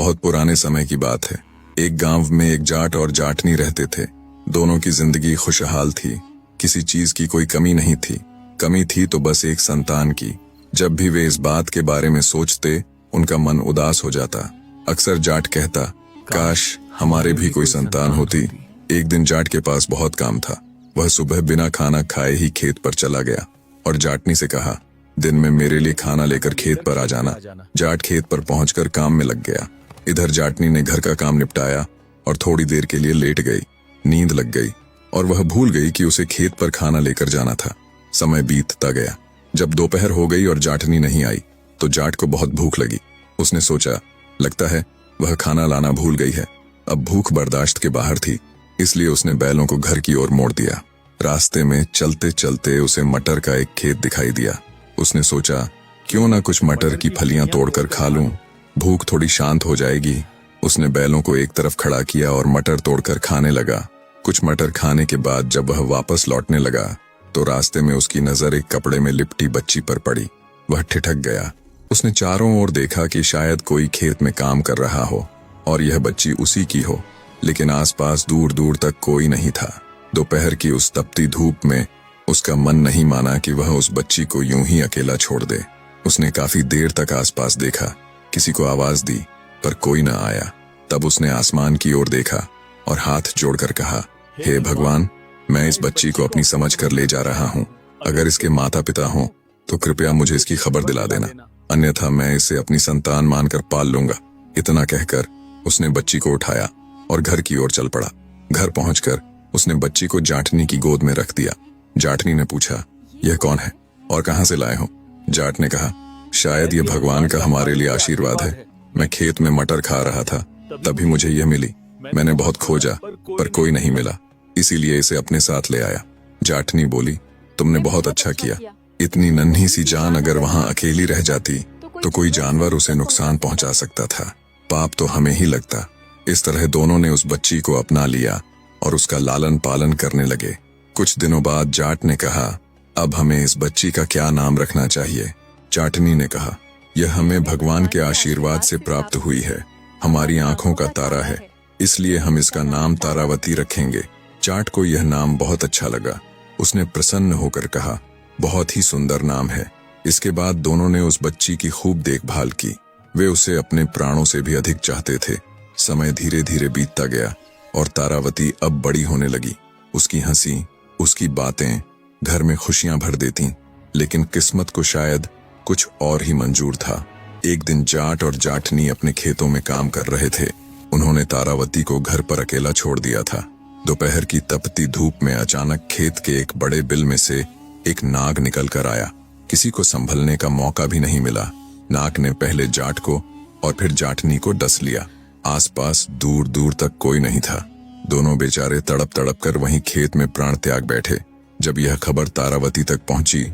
बहुत पुराने समय की बात है। एक गांव में एक जाट और जाटनी रहते थे। दोनों की जिंदगी खुशहाल थी, किसी चीज की कोई कमी नहीं थी। कमी थी तो बस एक संतान की। जब भी वे इस बात के बारे में सोचते, उनका मन उदास हो जाता। अक्सर जाट कहता, काश हमारे भी कोई संतान होती। एक दिन जाट के पास बहुत काम था। वह सुबह बिना खाना खाए ही खेत पर चला गया और जाटनी से कहा, दिन में मेरे लिए खाना लेकर खेत पर आ जाना। जाट खेत पर पहुंचकर काम में लग गया। इधर जाटनी ने घर का काम निपटाया और थोड़ी देर के लिए लेट गई। नींद लग गई और वह भूल गई कि उसे खेत पर खाना लेकर जाना था। समय बीतता गया। जब दोपहर हो गई और जाटनी नहीं आई तो जाट को बहुत भूख लगी। उसने सोचा, लगता है वह खाना लाना भूल गई है। अब भूख बर्दाश्त के बाहर थी, इसलिए उसने बैलों को घर की ओर मोड़ दिया। रास्ते में चलते चलते उसे मटर का एक खेत दिखाई दिया। उसने सोचा, क्यों ना कुछ मटर की फलियां तोड़कर खा लूं, भूख थोड़ी शांत हो जाएगी। उसने बैलों को एक तरफ खड़ा किया और मटर तोड़कर खाने लगा। कुछ मटर खाने के बाद जब वह वापस लौटने लगा तो रास्ते में उसकी नजर एक कपड़े में लिपटी बच्ची पर पड़ी। वह ठिठक गया। उसने चारों ओर देखा कि शायद कोई खेत में काम कर रहा हो और यह बच्ची उसी की हो, लेकिन आसपास दूर दूर तक कोई नहीं था। दोपहर की उस तपती धूप में उसका मन नहीं माना कि वह उस बच्ची को यूं ही अकेला छोड़ दे। उसने काफी देर तक आसपास देखा, किसी को आवाज दी पर कोई न आया। तब उसने आसमान की ओर देखा और हाथ जोड़कर कहा, हे भगवान, मैं इस बच्ची को अपनी समझ कर ले जा रहा हूँ। अगर इसके माता पिता हों तो कृपया मुझे इसकी खबर दिला देना, अन्यथा मैं इसे अपनी संतान मानकर पाल लूंगा। इतना कहकर उसने बच्ची को उठाया और घर की ओर चल पड़ा। घर पहुंचकर उसने बच्ची को जाटनी की गोद में रख दिया। जाटनी ने पूछा, यह कौन है और कहां से लाए हो? जाट ने कहा, शायद यह भगवान का हमारे लिए आशीर्वाद है। मैं खेत में मटर खा रहा था, तभी मुझे यह मिली। मैंने बहुत खोजा पर कोई नहीं मिला, इसीलिए इसे अपने साथ ले आया। जाटनी बोली, तुमने बहुत अच्छा किया। इतनी नन्ही सी जान अगर वहां अकेली रह जाती तो कोई जानवर उसे नुकसान पहुंचा सकता था। पाप तो हमें ही लगता। इस तरह दोनों ने उस बच्ची को अपना लिया और उसका लालन पालन करने लगे। कुछ दिनों बाद जाट ने कहा, अब हमें इस बच्ची का क्या नाम रखना चाहिए? जाटनी ने कहा, यह हमें भगवान के आशीर्वाद से प्राप्त हुई है। हमारी आंखों का तारा है, इसलिए हम इसका नाम तारावती रखेंगे। जाट को यह नाम बहुत अच्छा लगा। उसने प्रसन्न होकर कहा, बहुत ही सुंदर नाम है। इसके बाद दोनों ने उस बच्ची की खूब देखभाल की। वे उसे अपने प्राणों से भी अधिक चाहते थे। समय धीरे धीरे बीतता गया और तारावती अब बड़ी होने लगी। उसकी हंसी, उसकी बातें घर में खुशियां भर देती, लेकिन किस्मत को शायद कुछ और ही मंजूर था। एक दिन जाट और जाटनी अपने खेतों में काम कर रहे थे। उन्होंने तारावती को घर पर अकेला छोड़ दिया था। दोपहर की तपती धूप में अचानक खेत के एक बड़े बिल में से एक नाग निकल कर आया। किसी को संभलने का मौका भी नहीं मिला। नाग ने पहले जाट को और फिर जाटनी को डस लिया। आसपास दूर दूर तक कोई नहीं था। दोनों बेचारे तड़प तड़प कर वहीं खेत में प्राण त्याग बैठे। जब यह खबर तारावती तक पहुंची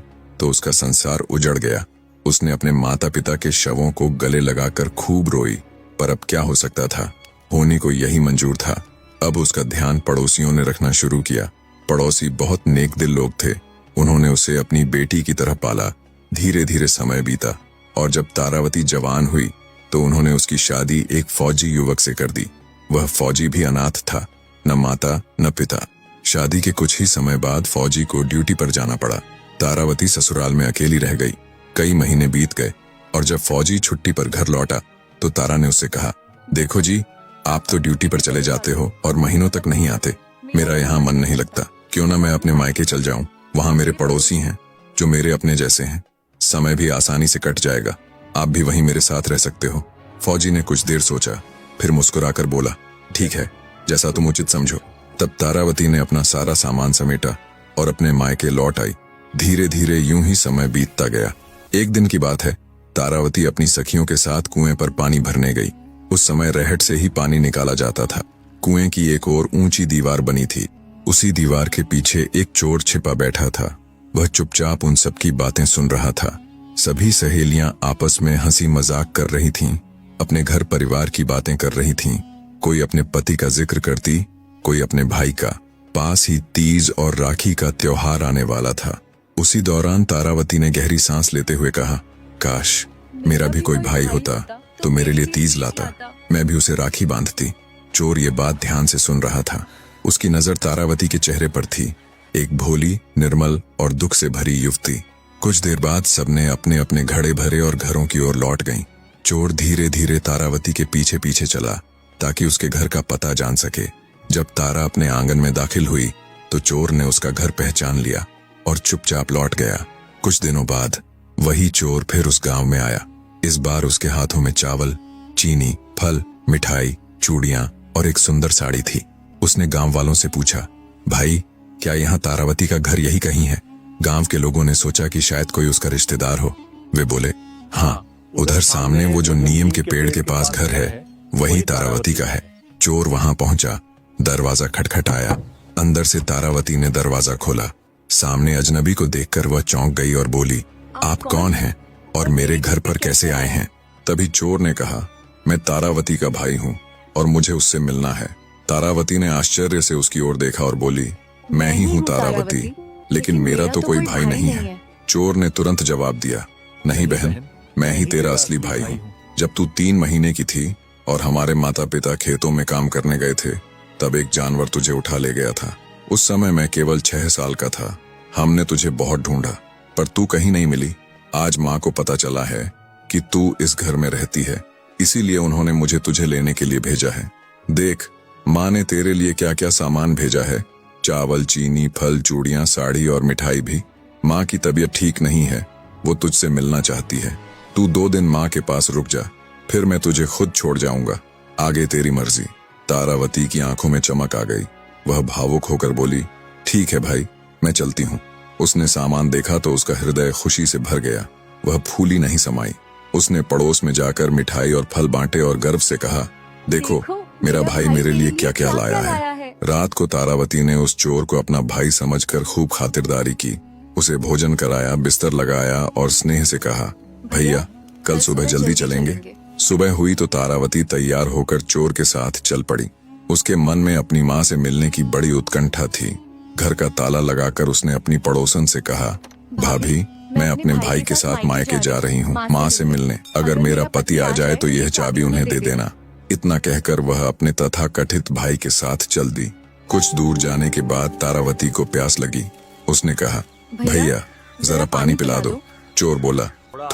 तो उसका संसार उजड़ गया। उसने अपने माता पिता के शवों को गले लगाकर खूब रोई, पर अब क्या हो सकता था? होने को यही मंजूर था। अब उसका ध्यान पड़ोसियों ने रखना शुरू किया। पड़ोसी बहुत नेक दिल लोग थे। उन्होंने उसे अपनी बेटी की तरह पाला। धीरे धीरे समय बीता और जब तारावती जवान हुई तो उन्होंने उसकी शादी एक फौजी युवक से कर दी। वह फौजी भी अनाथ था, न माता न पिता। शादी के कुछ ही समय बाद फौजी को ड्यूटी पर जाना पड़ा। तारावती ससुराल में अकेली रह गई। कई महीने बीत गए और जब फौजी छुट्टी पर घर लौटा तो तारा ने उससे कहा, देखो जी, आप तो ड्यूटी पर चले जाते हो और महीनों तक नहीं आते। मेरा यहाँ मन नहीं लगता। क्यों ना मैं अपने मायके चल जाऊं? वहां मेरे पड़ोसी हैं जो मेरे अपने जैसे हैं। समय भी आसानी से कट जाएगा। आप भी वहीं मेरे साथ रह सकते हो। फौजी ने कुछ देर सोचा, फिर मुस्कुराकर बोला, ठीक है, जैसा तुम उचित समझो। तब तारावती ने अपना सारा सामान समेटा और अपने मायके लौट आई। धीरे धीरे यूं ही समय बीतता गया। एक दिन की बात है, तारावती अपनी सखियों के साथ कुएं पर पानी भरने गई। उस समय रहट से ही पानी निकाला जाता था। कुएं की एक ओर ऊंची दीवार बनी थी। उसी दीवार के पीछे एक चोर छिपा बैठा था। वह चुपचाप उन सबकी बातें सुन रहा था। सभी सहेलियां आपस में हंसी मजाक कर रही थीं, अपने घर परिवार की बातें कर रही थीं। कोई अपने पति का जिक्र करती, कोई अपने भाई का। पास ही तीज और राखी का त्योहार आने वाला था। उसी दौरान तारावती ने गहरी सांस लेते हुए कहा, काश मेरा भी कोई भाई होता तो मेरे लिए तीज लाता। मैं भी उसे राखी बांधती। चोर ये बात ध्यान से सुन रहा था। उसकी नजर तारावती के चेहरे पर थी, एक भोली, निर्मल और दुख से भरी युवती। कुछ देर बाद सबने अपने अपने घड़े भरे और घरों की ओर लौट गईं। चोर धीरे धीरे तारावती के पीछे पीछे चला ताकि उसके घर का पता जान सके। जब तारा अपने आंगन में दाखिल हुई तो चोर ने उसका घर पहचान लिया और चुपचाप लौट गया। कुछ दिनों बाद वही चोर फिर उस गांव में आया। इस बार उसके हाथों में चावल, चीनी, फल, मिठाई, चूड़ियां और एक सुंदर साड़ी थी। उसने गांव वालों से पूछा, भाई क्या यहाँ तारावती का घर यही कहीं है? गांव के लोगों ने सोचा कि शायद कोई उसका रिश्तेदार हो। वे बोले, हाँ, उधर सामने वो जो नीम के पेड़ के पास घर है वही तारावती का है। चोर वहां पहुंचा, दरवाजा खटखटाया। अंदर से तारावती ने दरवाजा खोला। सामने अजनबी को देखकर वह चौंक गई और बोली, आप कौन हैं और मेरे घर पर कैसे आए हैं? तभी चोर ने कहा, मैं तारावती का भाई हूँ और मुझे उससे मिलना है। तारावती ने आश्चर्य से उसकी ओर देखा और बोली, मैं ही हूँ तारावती, लेकिन मेरा तो कोई भाई नहीं है। चोर ने तुरंत जवाब दिया, नहीं बहन, मैं ही तेरा असली भाई हूँ। जब तू 3 महीने की थी और हमारे माता पिता खेतों में काम करने गए थे, तब एक जानवर तुझे उठा ले गया था। उस समय मैं केवल 6 साल का था। हमने तुझे बहुत ढूंढा पर तू कहीं नहीं मिली। आज माँ को पता चला है कि तू इस घर में रहती है, इसीलिए उन्होंने मुझे तुझे लेने के लिए भेजा है। देख, माँ ने तेरे लिए क्या क्या सामान भेजा है, चावल, चीनी, फल, चूड़ियां, साड़ी और मिठाई भी। माँ की तबीयत ठीक नहीं है, वो तुझसे मिलना चाहती है। तू 2 दिन माँ के पास रुक जा, फिर मैं तुझे खुद छोड़ जाऊंगा। आगे तेरी मर्जी। तारावती की आंखों में चमक आ गई। वह भावुक होकर बोली, ठीक है भाई, मैं चलती हूँ। उसने सामान देखा तो उसका हृदय खुशी से भर गया। वह फूली नहीं समाई। उसने पड़ोस में जाकर मिठाई और फल बांटे और गर्व से कहा, देखो मेरा भाई मेरे लिए क्या क्या लाया है। रात को तारावती ने उस चोर को अपना भाई समझकर खूब खातिरदारी की। उसे भोजन कराया, बिस्तर लगाया और स्नेह से कहा, भैया कल सुबह जल्दी चलेंगे। सुबह हुई तो तारावती तैयार होकर चोर के साथ चल पड़ी। उसके मन में अपनी माँ से मिलने की बड़ी उत्कंठा थी। घर का ताला लगाकर उसने अपनी पड़ोसन से कहा, भाभी मैं अपने भाई के साथ मायके जा रही हूँ माँ से मिलने। अगर मेरा पति आ जाए तो यह चाबी उन्हें दे देना। इतना कहकर वह अपने तथाकथित भाई के साथ चल दी। कुछ दूर जाने के बाद तारावती को प्यास लगी। उसने कहा, भैया जरा पानी पिला दो। चोर बोला,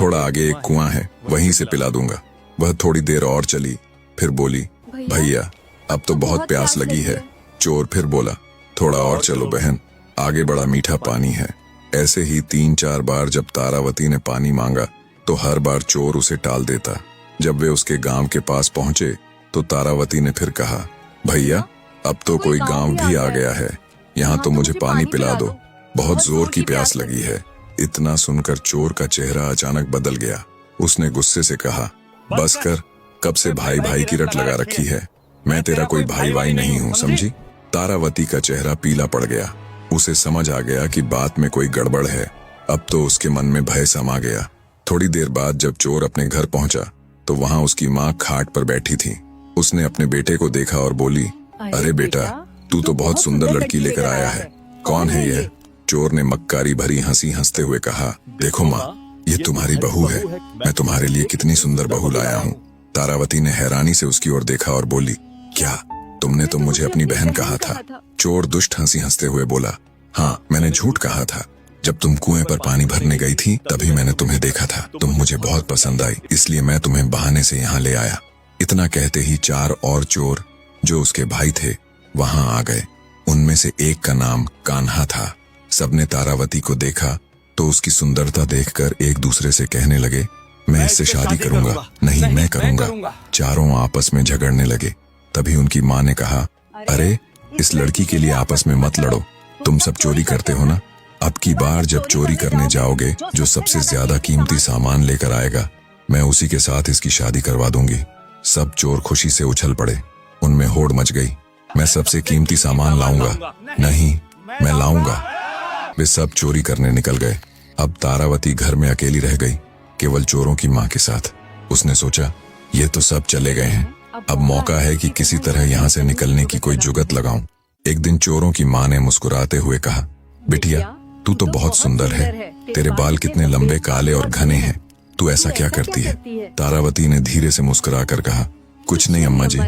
थोड़ा आगे एक कुआं है, वहीं से पिला दूंगा। वह थोड़ी देर और चली, फिर बोली, भैया अब तो बहुत प्यास लगी है। चोर फिर बोला, थोड़ा और चलो बहन, आगे बड़ा मीठा पानी है। ऐसे ही 3-4 बार जब तारावती ने पानी मांगा तो हर बार चोर उसे टाल देता। जब वे उसके गांव के पास पहुंचे तो तारावती ने फिर कहा, भैया अब तो कोई गांव भी आ गया है, यहाँ तो मुझे पानी पिला दो, बहुत जोर की प्यास लगी है। इतना सुनकर चोर का चेहरा अचानक बदल गया। उसने गुस्से से कहा, बस कर, कब से भाई भाई की रट लगा रखी है? मैं तेरा कोई भाई वाई नहीं हूँ, समझी? तारावती का चेहरा पीला पड़ गया। उसे समझ आ गया कि बात में कोई गड़बड़ है। अब तो उसके मन में भय समा गया। थोड़ी देर बाद जब चोर अपने घर पहुंचा तो वहां उसकी माँ खाट पर बैठी थी। उसने अपने बेटे को देखा और बोली, अरे बेटा, तू तो बहुत सुंदर लड़की लेकर आया है, कौन है यह? चोर ने मक्कारी भरी हंसी हंसते हुए कहा, देखो माँ, ये तुम्हारी बहू है। मैं तुम्हारे लिए कितनी सुंदर बहू लाया हूँ। तारावती ने हैरानी से उसकी ओर देखा और बोली, क्या तुमने तो मुझे अपनी बहन कहा था? चोर दुष्ट हंसी हंसते हुए बोला, हाँ, मैंने झूठ कहा था। जब तुम कुएं पर पानी भरने गई थी तभी मैंने तुम्हें देखा था। तुम मुझे बहुत पसंद आई, इसलिए मैं तुम्हें बहाने से यहाँ ले आया। इतना कहते ही 4 और चोर जो उसके भाई थे वहां आ गए। उनमें से एक का नाम कान्हा था। सबने तारावती को देखा तो उसकी सुंदरता देखकर एक दूसरे से कहने लगे, मैं इससे शादी करूंगा। नहीं, मैं करूंगा। चारों आपस में झगड़ने लगे। तभी उनकी माँ ने कहा, अरे इस लड़की के लिए आपस में मत लड़ो, तुम सब चोरी करते हो ना। अब की बार जब चोरी करने जाओगे, जो सबसे ज्यादा कीमती सामान लेकर आएगा, मैं उसी के साथ इसकी शादी करवा दूंगी। सब चोर खुशी से उछल पड़े। उनमें होड़ मच गई, मैं सबसे कीमती सामान लाऊंगा। नहीं, मैं लाऊंगा। वे सब चोरी करने निकल गए। अब तारावती घर में अकेली रह गई, केवल चोरों की माँ के साथ। उसने सोचा, ये तो सब चले गए हैं, अब मौका है कि किसी तरह यहाँ से निकलने की कोई जुगत लगाऊं। एक दिन चोरों की माँ ने मुस्कुराते हुए कहा, बिटिया, तू तो बहुत सुंदर है, तेरे बाल कितने लंबे, काले और घने हैं, तू ऐसा क्या करती है? तारावती ने धीरे से मुस्कुरा कर कहा, कुछ नहीं अम्मा जी,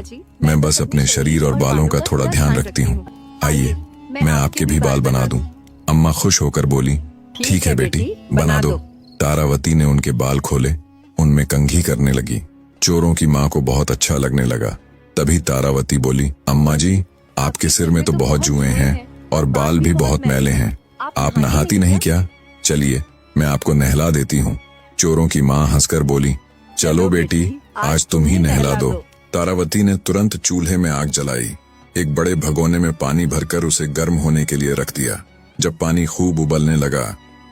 मैं बस अपने शरीर और बालों का थोड़ा ध्यान रखती हूँ। आइए मैं आपके भी बाल बना दूं। अम्मा खुश होकर बोली, ठीक है बेटी, बना दो। तारावती ने उनके बाल खोले, उनमें कंघी करने लगी। चोरों की माँ को बहुत अच्छा लगने लगा। तभी तारावती बोली, अम्मा जी, आपके सिर में तो बहुत जुएं हैं और बाल भी बहुत मैले हैं, आप नहाती नहीं क्या? चलिए मैं आपको नहला देती हूँ। चोरों की माँ हंसकर बोली, चलो बेटी, आज तुम ही नहला दो। तारावती ने तुरंत चूल्हे में आग जलाई। एक बड़े भगोने में पानी भरकर उसे गर्म होने के लिए रख दिया। जब पानी खूब उबलने लगा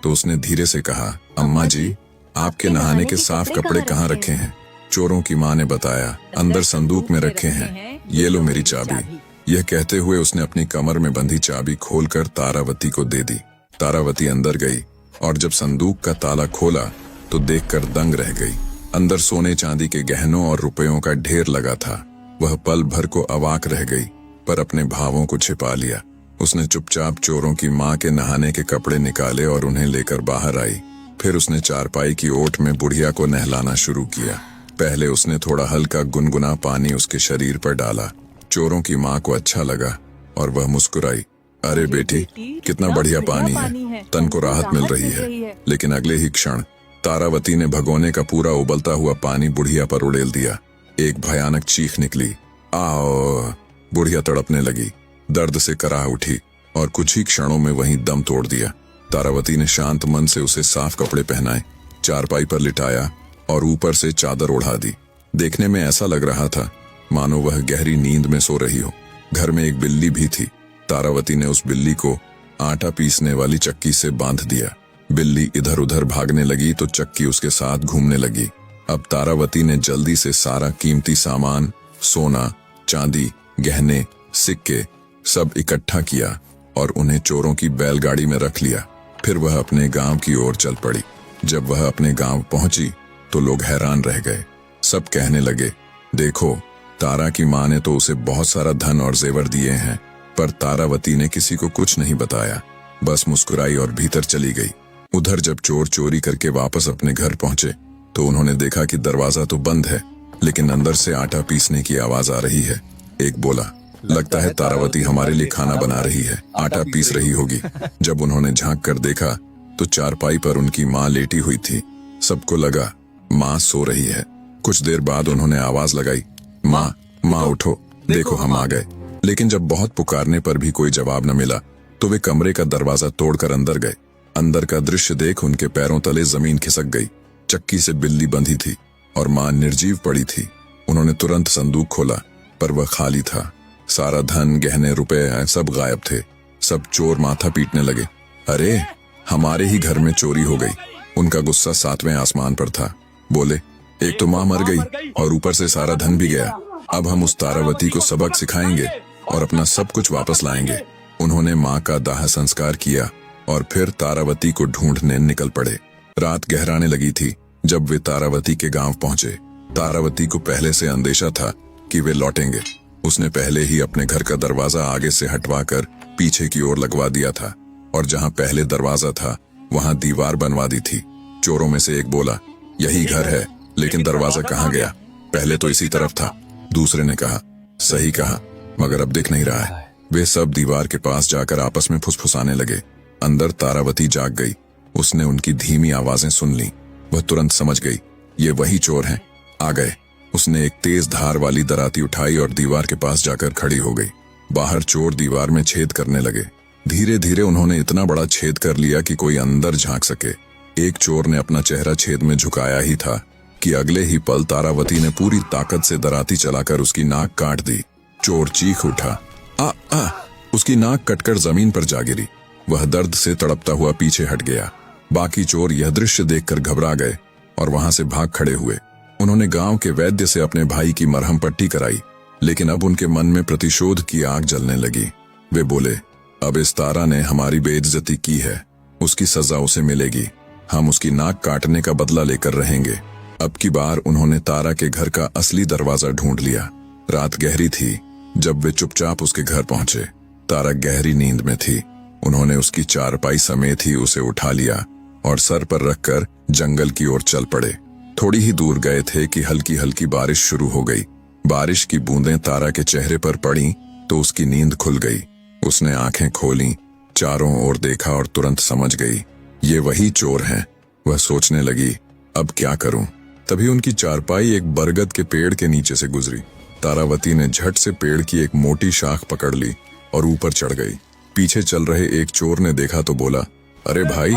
तो उसने धीरे से कहा, अम्मा जी, आपके नहाने के साफ कपड़े कहाँ रखे हैं? चोरों की माँ ने बताया, अंदर संदूक में रखे हैं, ये लो मेरी चाबी। यह कहते हुए उसने अपनी कमर में बंधी चाबी खोलकर तारावती को दे दी। तारावती अंदर गई और जब संदूक का ताला खोला तो देखकर दंग रह गई। अंदर सोने चांदी के गहनों और रुपयों का ढेर लगा था। वह पल भर को अवाक रह गई, पर अपने भावों को छिपा लिया। उसने चुपचाप चोरों की माँ के नहाने के कपड़े निकाले और उन्हें लेकर बाहर आई। फिर उसने चारपाई की ओट में बुढ़िया को नहलाना शुरू किया। पहले उसने थोड़ा हल्का गुनगुना पानी उसके शरीर पर डाला। चोरों की माँ को अच्छा लगा और वह मुस्कुराई, अरे बेटी, कितना बढ़िया पानी है, तन को राहत मिल रही है। लेकिन अगले ही क्षण तारावती ने भगोने का पूरा उबलता हुआ पानी बुढ़िया पर उड़ेल दिया। एक भयानक चीख निकली, आओ! बुढ़िया तड़पने लगी, दर्द से कराह उठी और कुछ ही क्षणों में वहीं दम तोड़ दिया। तारावती ने शांत मन से उसे साफ कपड़े पहनाए, चारपाई पर लिटाया और ऊपर से चादर ओढ़ा दी। देखने में ऐसा लग रहा था मानो वह गहरी नींद में सो रही हो। घर में एक बिल्ली भी थी। तारावती ने उस बिल्ली को आटा पीसने वाली चक्की से बांध दिया। बिल्ली इधर उधर भागने लगी तो चक्की उसके साथ घूमने लगी। अब तारावती ने जल्दी से सारा कीमती सामान, सोना, चांदी, गहने, सिक्के सब इकट्ठा किया और उन्हें चोरों की बैलगाड़ी में रख लिया। फिर वह अपने गांव की ओर चल पड़ी। जब वह अपने गांव पहुंची तो लोग हैरान रह गए। सब कहने लगे, देखो, तारा की माँ ने तो उसे बहुत सारा धन और जेवर दिए हैं, पर तारावती ने किसी को कुछ नहीं बताया, बस मुस्कुराई और भीतर चली गई। उधर जब चोर चोरी करके वापस अपने घर पहुंचे तो उन्होंने देखा कि दरवाजा तो बंद है, लेकिन अंदर से आटा पीसने की आवाज आ रही है। एक बोला, लगता है तारावती हमारे लिए खाना बना रही है, आटा पीस रही होगी। जब उन्होंने झांक कर देखा तो चारपाई पर उनकी माँ लेटी हुई थी। सबको लगा माँ सो रही है। कुछ देर बाद उन्होंने आवाज लगाई, माँ, माँ उठो, देखो हम आ गए। लेकिन जब बहुत पुकारने पर भी कोई जवाब न मिला तो वे कमरे का दरवाजा तोड़कर अंदर गए। अंदर का दृश्य देख उनके पैरों तले जमीन खिसक गई। चक्की से बिल्ली बंधी थी और माँ निर्जीव पड़ी थी। उन्होंने तुरंत संदूक खोला, पर वह खाली था। सारा धन, गहने, रुपए सब गायब थे। सब चोर माथा पीटने लगे, अरे, हमारे ही घर में चोरी हो गई। उनका गुस्सा 7वें आसमान पर था। बोले, एक तो माँ मर गई और ऊपर से सारा धन भी गया। अब हम उस तारावती को सबक सिखाएंगे और अपना सब कुछ वापस लाएंगे। उन्होंने माँ का दाह संस्कार किया और फिर तारावती को ढूंढने निकल पड़े। रात गहराने लगी थी जब वे तारावती के गांव पहुंचे। तारावती को पहले से अंदेशा था कि वे लौटेंगे। उसने पहले ही अपने घर का दरवाजा आगे से हटवाकर पीछे की ओर लगवा दिया था और जहां पहले दरवाजा था वहां दीवार बनवा दी थी। चोरों में से एक बोला, यही घर है, लेकिन दरवाजा कहाँ गया? पहले तो इसी तरफ था। दूसरे ने कहा, सही कहा, मगर अब दिख नहीं रहा है। वे सब दीवार के पास जाकर आपस में फुसफुसाने लगे। अंदर तारावती जाग गई। उसने उनकी धीमी आवाजें सुन ली। वह तुरंत समझ गई, ये वही चोर हैं, आ गए। उसने एक तेज धार वाली दराती उठाई और दीवार के पास जाकर खड़ी हो गई। बाहर चोर दीवार में छेद करने लगे। धीरे धीरे उन्होंने इतना बड़ा छेद कर लिया कि कोई अंदर झांक सके। एक चोर ने अपना चेहरा छेद में झुकाया ही था कि अगले ही पल तारावती ने पूरी ताकत से दराती चलाकर उसकी नाक काट दी। चोर चीख उठा, आ आ! उसकी नाक कटकर जमीन पर जा गिरी। वह दर्द से तड़पता हुआ पीछे हट गया। बाकी चोर यह दृश्य देखकर घबरा गए और वहां से भाग खड़े हुए। उन्होंने गांव के वैद्य से अपने भाई की मरहम पट्टी कराई, लेकिन अब उनके मन में प्रतिशोध की आग जलने लगी। वे बोले, अब इस तारा ने हमारी बेइज्जती की है, उसकी सजा उसे मिलेगी। हम उसकी नाक काटने का बदला लेकर रहेंगे। अब की बार उन्होंने तारा के घर का असली दरवाजा ढूंढ लिया। रात गहरी थी जब वे चुपचाप उसके घर पहुंचे। तारा गहरी नींद में थी। उन्होंने उसकी चारपाई समेत ही उसे उठा लिया और सर पर रखकर जंगल की ओर चल पड़े। थोड़ी ही दूर गए थे कि हल्की हल्की बारिश शुरू हो गई। बारिश की बूंदें तारा के चेहरे पर पड़ी तो उसकी नींद खुल गई। उसने आंखें खोलीं, चारों ओर देखा और तुरंत समझ गई ये वही चोर हैं। वह सोचने लगी अब क्या करूं। तभी उनकी चारपाई एक बरगद के पेड़ के नीचे से गुजरी। तारावती ने झट से पेड़ की एक मोटी शाख पकड़ ली और ऊपर चढ़ गई। पीछे चल रहे एक चोर ने देखा तो बोला, अरे भाई,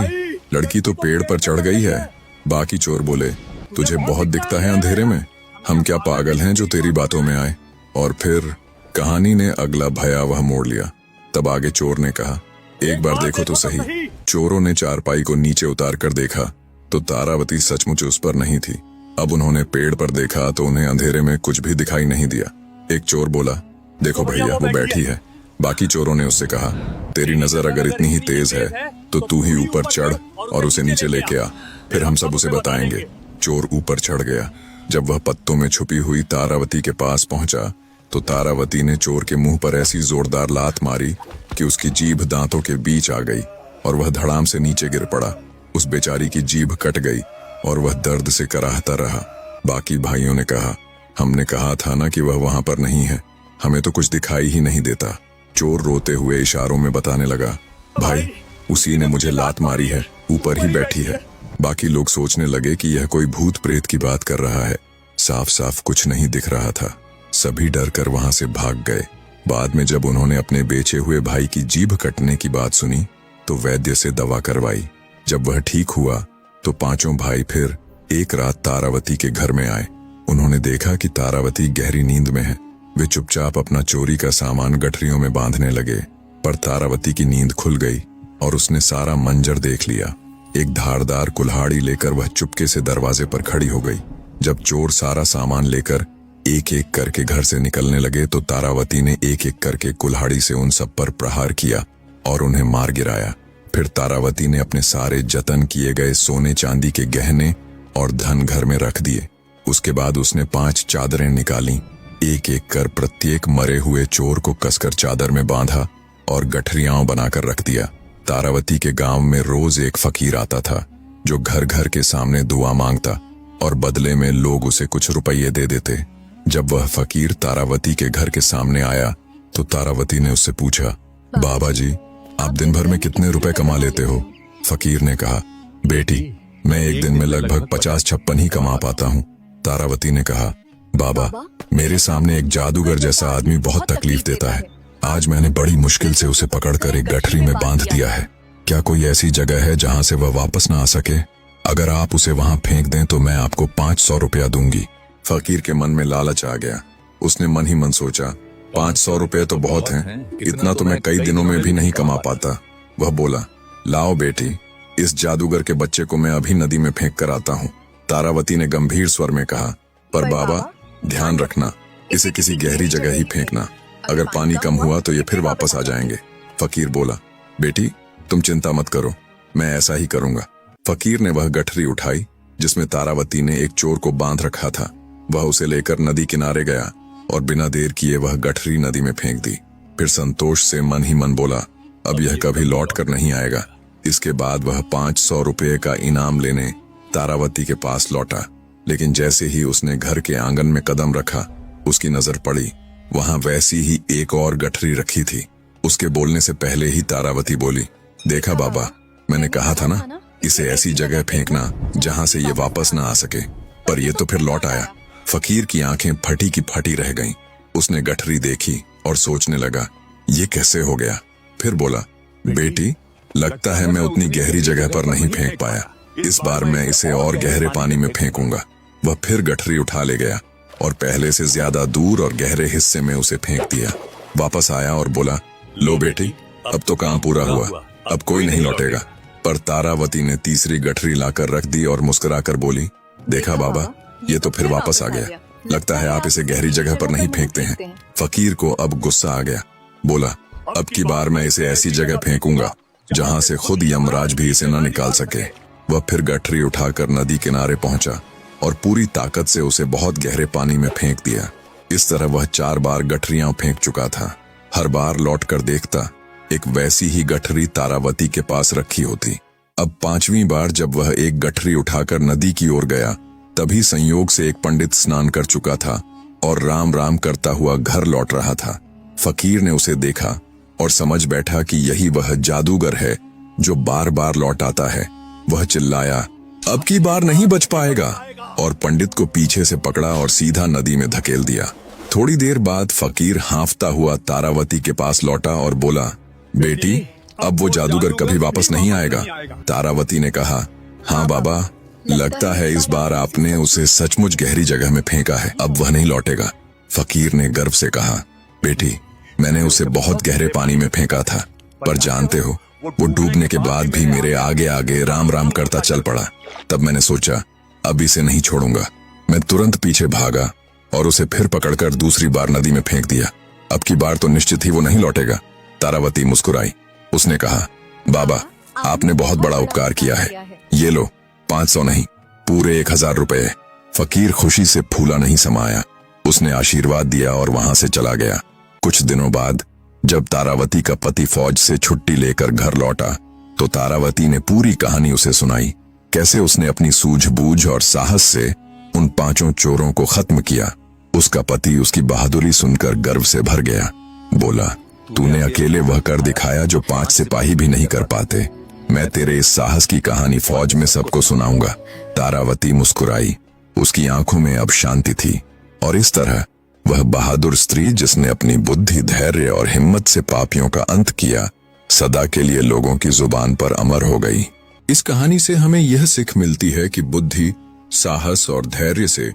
लड़की तो पेड़ पर चढ़ गई है। बाकी चोर बोले, तुझे बहुत दिखता है अंधेरे में, हम क्या पागल हैं जो तेरी बातों में आए। और फिर कहानी ने अगला भयावह मोड़ लिया। तब आगे चोर ने कहा, एक बार देखो तो सही। चोरों ने चारपाई को नीचे उतार कर देखा तो तारावती सचमुच उस पर नहीं थी। अब उन्होंने पेड़ पर देखा तो उन्हें अंधेरे में कुछ भी दिखाई नहीं दिया। एक चोर बोला, देखो भैया, वो बैठी है। बाकी चोरों ने उससे कहा, तेरी नजर अगर इतनी ही तेज है तो तू ही ऊपर चढ़ और उसे नीचे लेके आ, फिर हम सब उसे बताएंगे। चोर ऊपर चढ़ गया। जब वह पत्तों में छुपी हुई तारावती के पास पहुंचा तो तारावती ने चोर के मुंह पर ऐसी जोरदार लात मारी कि उसकी जीभ दांतों के बीच आ गई और वह धड़ाम से नीचे गिर पड़ा। उस बेचारी की जीभ कट गई और वह दर्द से कराहता रहा। बाकी भाइयों ने कहा, हमने कहा था ना कि वह वहां पर नहीं है, हमें तो कुछ दिखाई ही नहीं देता। चोर रोते हुए इशारों में बताने लगा, भाई, उसी ने मुझे लात मारी है, ऊपर ही बैठी है। बाकी लोग सोचने लगे कि यह कोई भूत प्रेत की बात कर रहा है। साफ साफ कुछ नहीं दिख रहा था। सभी डर कर वहां से भाग गए। बाद में जब उन्होंने अपने बेचे हुए भाई की जीभ कटने की बात सुनी तो वैद्य से दवा करवाई। जब वह ठीक हुआ तो पांचों भाई फिर एक रात तारावती के घर में आए। उन्होंने देखा कि तारावती गहरी नींद में है। वे चुपचाप अपना चोरी का सामान गठरियों में बांधने लगे, पर तारावती की नींद खुल गई और उसने सारा मंजर देख लिया। एक धारदार कुल्हाड़ी लेकर वह चुपके से दरवाजे पर खड़ी हो गई। जब चोर सारा सामान लेकर एक एक करके घर से निकलने लगे तो तारावती ने एक एक करके कुल्हाड़ी से उन सब पर प्रहार किया और उन्हें मार गिराया। फिर तारावती ने अपने सारे जतन किए गए सोने चांदी के गहने और धन घर में रख दिए। उसके बाद उसने 5 चादरें निकाली। एक एक कर प्रत्येक मरे हुए चोर को कसकर चादर में बांधा और गठरियां बनाकर रख दिया। तारावती के गांव में रोज एक फकीर आता था जो घर घर के सामने दुआ मांगता और बदले में लोग उसे कुछ रुपये दे देते। जब वह फकीर तारावती के घर के सामने आया तो तारावती ने उससे पूछा, बाबा जी, आप दिन भर में कितने रुपए कमा लेते हो? फकीर ने कहा, बेटी, मैं एक दिन में लगभग 50-56 ही कमा पाता हूँ। तारावती ने कहा, बाबा, मेरे सामने एक जादूगर जैसा आदमी बहुत तकलीफ देता है। आज मैंने बड़ी मुश्किल से उसे पकड़कर एक गठरी में बांध दिया है। क्या कोई ऐसी जगह है जहाँ से वह वापस ना आ सके? अगर आप उसे वहाँ फेंक दें तो मैं आपको 500 रुपया दूंगी। फकीर के मन में लालच आ गया। उसने मन ही मन सोचा, 500 रुपये तो बहुत हैं, इतना तो मैं कई दिनों में भी नहीं कमा पाता। वह बोला, लाओ बेटी, इस जादूगर के बच्चे को मैं अभी नदी में फेंक कर आता हूँ। तारावती ने गंभीर स्वर में कहा, पर बाबा, ध्यान रखना, इसे किसी गहरी जगह ही फेंकना। अगर पानी कम हुआ तो ये फिर वापस आ जाएंगे। फकीर बोला, बेटी, तुम चिंता मत करो, मैं ऐसा ही करूंगा। फकीर ने वह गठरी उठाई जिसमें तारावती ने एक चोर को बांध रखा था। वह उसे लेकर नदी किनारे गया और बिना देर किए वह गठरी नदी में फेंक दी। फिर संतोष से मन ही मन बोला, अब यह कभी लौट कर नहीं आएगा। इसके बाद वह 500 रुपये का इनाम लेने तारावती के पास लौटा। लेकिन जैसे ही उसने घर के आंगन में कदम रखा, उसकी नजर पड़ी, वहां वैसी ही एक और गठरी रखी थी। उसके बोलने से पहले ही तारावती बोली, देखा बाबा, मैंने कहा था ना, इसे ऐसी जगह फेंकना जहां से ये वापस ना आ सके। पर ये तो फिर लौट आया। फकीर की आंखें फटी की फटी रह गईं। उसने गठरी देखी और सोचने लगा, ये कैसे हो गया। फिर बोला, बेटी, लगता है मैं उतनी गहरी जगह पर नहीं फेंक पाया। इस बार मैं इसे और गहरे पानी में फेंकूंगा। वह फिर गठरी उठा ले गया और पहले से ज्यादा दूर और गहरे हिस्से में उसे फेंक दिया। वापस आया और बोला, लो बेटी, अब तो काम पूरा हुआ, अब कोई नहीं लौटेगा। पर तारावती ने तीसरी गठरी लाकर रख दी और मुस्कुराकर बोली, देखा बाबा, ये तो फिर वापस आ गया। लगता है आप इसे गहरी जगह पर नहीं फेंकते हैं। फकीर को अब गुस्सा आ गया। बोला, अब की बार मैं इसे ऐसी जगह फेंकूंगा जहां से खुद यमराज भी इसे न निकाल सके। वह फिर गठरी उठाकर नदी किनारे पहुंचा और पूरी ताकत से उसे बहुत गहरे पानी में फेंक दिया। इस तरह वह 4 बार गठरियां फेंक चुका था। हर बार लौट कर देखता, एक वैसी ही गठरी तारावती के पास रखी होती। अब 5वीं बार जब वह एक गठरी उठाकर नदी की ओर गया, तभी संयोग से एक पंडित स्नान कर चुका था और राम राम करता हुआ घर लौट रहा था। फकीर ने उसे देखा और समझ बैठा कि यही वह जादूगर है जो बार बार लौट आता है। वह चिल्लाया, अब की बार नहीं बच पाएगा, और पंडित को पीछे से पकड़ा और सीधा नदी में धकेल दिया। थोड़ी देर बाद फकीर हांफता हुआ तारावती के पास लौटा और बोला, बेटी, अब वो जादूगर कभी वापस नहीं आएगा। तारावती ने कहा, हाँ बाबा, लगता है इस बार आपने उसे सचमुच गहरी जगह में फेंका है, अब वह नहीं लौटेगा। फकीर ने गर्व से कहा, बेटी, मैंने उसे बहुत गहरे पानी में फेंका था, पर जानते हो, वो डूबने के बाद भी मेरे आगे आगे राम राम करता चल पड़ा। तब मैंने सोचा, अब इसे नहीं छोड़ूंगा। मैं तुरंत पीछे भागा और उसे फिर पकड़कर दूसरी बार नदी में फेंक दिया। अब की बार तो निश्चित ही वो नहीं लौटेगा। तारावती मुस्कुराई। उसने कहा, बाबा, आपने बहुत बड़ा उपकार किया है। ये लो, 500 नहीं, पूरे 1000 रुपए। फकीर खुशी से फूला नहीं समाया। उसने आशीर्वाद दिया और वहां से चला गया। कुछ दिनों बाद जब तारावती का पति फौज से छुट्टी लेकर घर लौटा तो तारावती ने पूरी कहानी उसे सुनाई, कैसे उसने अपनी सूझबूझ और साहस से उन 5 चोरों को खत्म किया। उसका पति उसकी बहादुरी सुनकर गर्व से भर गया। बोला, तूने अकेले वह कर दिखाया जो 5 सिपाही भी नहीं कर पाते। मैं तेरे इस साहस की कहानी फौज में सबको सुनाऊंगा। तारावती मुस्कुराई। उसकी आंखों में अब शांति थी और इस तरह वह बहादुर स्त्री जिसने अपनी बुद्धि, धैर्य और हिम्मत से पापियों का अंत किया, सदा के लिए लोगों की जुबान पर अमर हो गई। इस कहानी से हमें यह सीख मिलती है कि बुद्धि, साहस और धैर्य से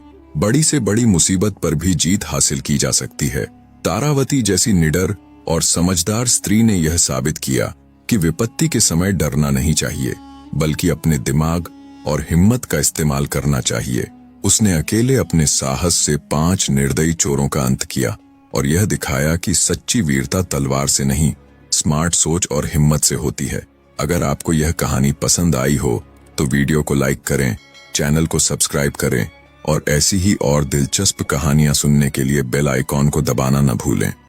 बड़ी मुसीबत पर भी जीत हासिल की जा सकती है। तारावती जैसी निडर और समझदार स्त्री ने यह साबित किया कि विपत्ति के समय डरना नहीं चाहिए, बल्कि अपने दिमाग और हिम्मत का इस्तेमाल करना चाहिए। उसने अकेले अपने साहस से 5 निर्दयी चोरों का अंत किया और यह दिखाया कि सच्ची वीरता तलवार से नहीं, स्मार्ट सोच और हिम्मत से होती है। अगर आपको यह कहानी पसंद आई हो तो वीडियो को लाइक करें, चैनल को सब्सक्राइब करें और ऐसी ही और दिलचस्प कहानियां सुनने के लिए बेल आइकॉन को दबाना न भूलें।